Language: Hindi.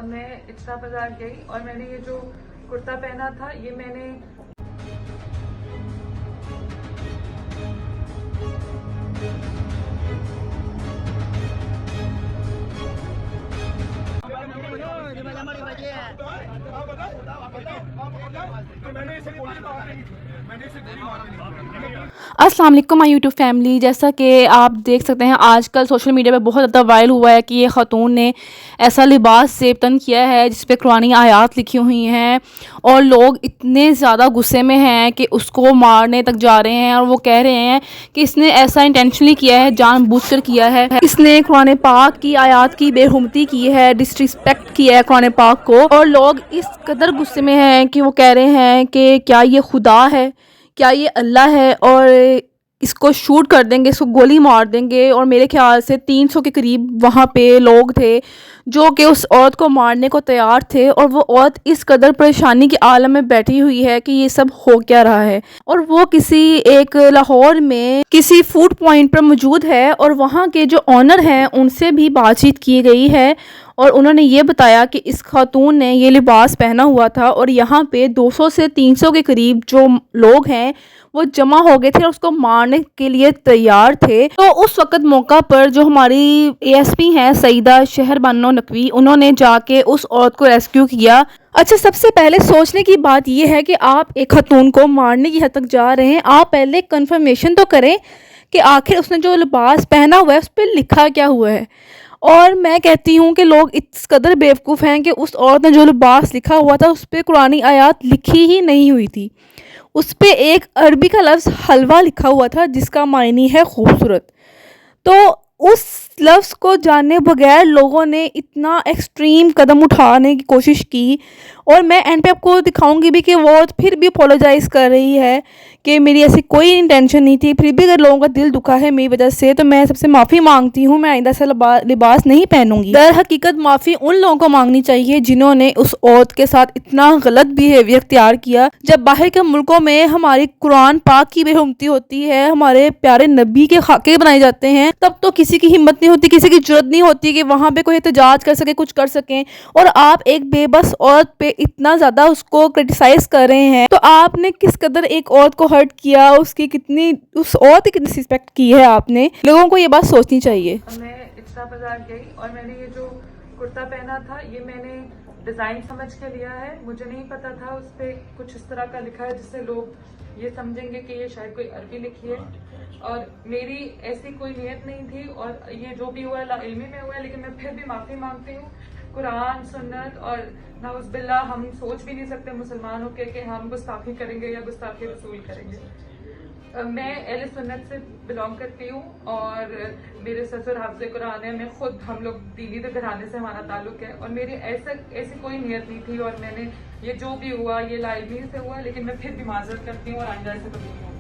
मैं इच्छा बाजार गई और मैंने ये जो कुर्ता पहना था ये मैंने अस्सलाम वालेकुम माय यूट्यूब फैमिली। जैसा कि आप देख सकते हैं आजकल सोशल मीडिया पे बहुत ज़्यादा वायरल हुआ है कि ये ख़ातून ने ऐसा लिबास ज़ेबतन किया है जिस पे कुरानी आयात लिखी हुई हैं और लोग इतने ज़्यादा गुस्से में हैं कि उसको मारने तक जा रहे हैं और वो कह रहे हैं कि इसने ऐसा इंटेंशनली किया है, जानबूझकर किया है, इसने कुरान पाक की आयात की बेहुरमती की है, डिसरिस्पेक्ट किया है कुरान पाक को। और लोग इस कदर गुस्से में हैं कि वो कह रहे हैं कि क्या ये खुदा है, क्या ये अल्लाह है, और इसको शूट कर देंगे, इसको गोली मार देंगे। और मेरे ख्याल से 300 के करीब वहाँ पे लोग थे जो कि उस औरत को मारने को तैयार थे। और वो औरत इस कदर परेशानी के आलम में बैठी हुई है कि ये सब हो क्या रहा है। और वो किसी एक लाहौर में किसी फूड पॉइंट पर मौजूद है और वहाँ के जो ऑनर हैं उनसे भी बातचीत की गई है और उन्होंने ये बताया कि इस खातून ने ये लिबास पहना हुआ था और यहाँ पे 200 से 300 के करीब जो लोग हैं वो जमा हो गए थे और उसको मारने के लिए तैयार थे। तो उस वक़्त मौका पर जो हमारी एएसपी हैं सईदा शहरबानो नकवी, उन्होंने जाके उस औरत को रेस्क्यू किया। अच्छा, सबसे पहले सोचने की बात यह है कि आप एक खातून को मारने की हद तक जा रहे हैं, आप पहले कंफर्मेशन तो करें कि आखिर उसने जो लिबास पहना हुआ है उस पर लिखा क्या हुआ है। और मैं कहती हूँ कि लोग इस कदर बेवकूफ़ हैं कि उस औरत ने जो लिबास लिखा हुआ था उस पर कुरानी आयत लिखी ही नहीं हुई थी। उस पर एक अरबी का लफ्ज़ हलवा लिखा हुआ था जिसका मायने है खूबसूरत। तो उस लफ्ज़ को जाने बगैर लोगों ने इतना एक्सट्रीम कदम उठाने की कोशिश की। और मैं एंड पे आपको दिखाऊंगी भी कि वो फिर भी अपोलोजाइज़ कर रही है कि मेरी ऐसी कोई इंटेंशन नहीं थी। फिर भी अगर लोगों का दिल दुखा है मेरी वजह से तो मैं सबसे माफ़ी मांगती हूँ, मैं आइंदा से लिबास नहीं पहनूंगी। दर हकीकत माफ़ी उन लोगों को मांगनी चाहिए जिन्होंने उस औरत के साथ इतना गलत बिहेवियर इख्तियार किया। जब बाहर के मुल्कों में हमारी कुरान पाक की बेहुरमती होती है, हमारे प्यारे नबी के खाके बनाए जाते हैं, तब तो किसी की हिम्मत नहीं होती, किसी की जुर्रत नहीं होती कि वहाँ पे कोई एहतजाज कर सके, कुछ कर सकें। और आप एक बेबस औरत पे इतना ज़्यादा उसको क्रिटिसाइज कर रहे हैं, तो आपने किस कदर एक औरत को हर्ट किया, उसकी कितनी, उस औरत की कितनी रिस्पेक्ट की है आपने। लोगों को ये बात सोचनी चाहिए। मैं इच्छा बाजार गई और मैंने ये जो कुर्ता पहना था ये मैंने डिज़ाइन समझ के लिया है। मुझे नहीं पता था उस पर कुछ इस तरह का लिखा है जिससे लोग ये समझेंगे कि ये शायद कोई अरबी लिखी है। और मेरी ऐसी कोई नियत नहीं थी और ये जो भी हुआ लाइल्मी में हुआ है, लेकिन मैं फिर भी माफ़ी मांगती हूँ। कुरान, सुन्नत और नाउज़ुबिल्लाह, हम सोच भी नहीं सकते मुसलमान होकर कि हम गुस्ताखी करेंगे या गुस्ताखी रसूल करेंगे। मैं अहले सुन्नत से बिलोंग करती हूँ और मेरे ससुर हाफ़िज़ कुरान है। मैं खुद, हम लोग दीनी घराने से हमारा ताल्लुक़ है और मेरी ऐसी कोई नियत नहीं थी। और मैंने ये जो भी हुआ ये लाइल्मी से हुआ, लेकिन मैं फिर भी माज़रत करती हूँ और आइंदा से कभी नहीं होगा।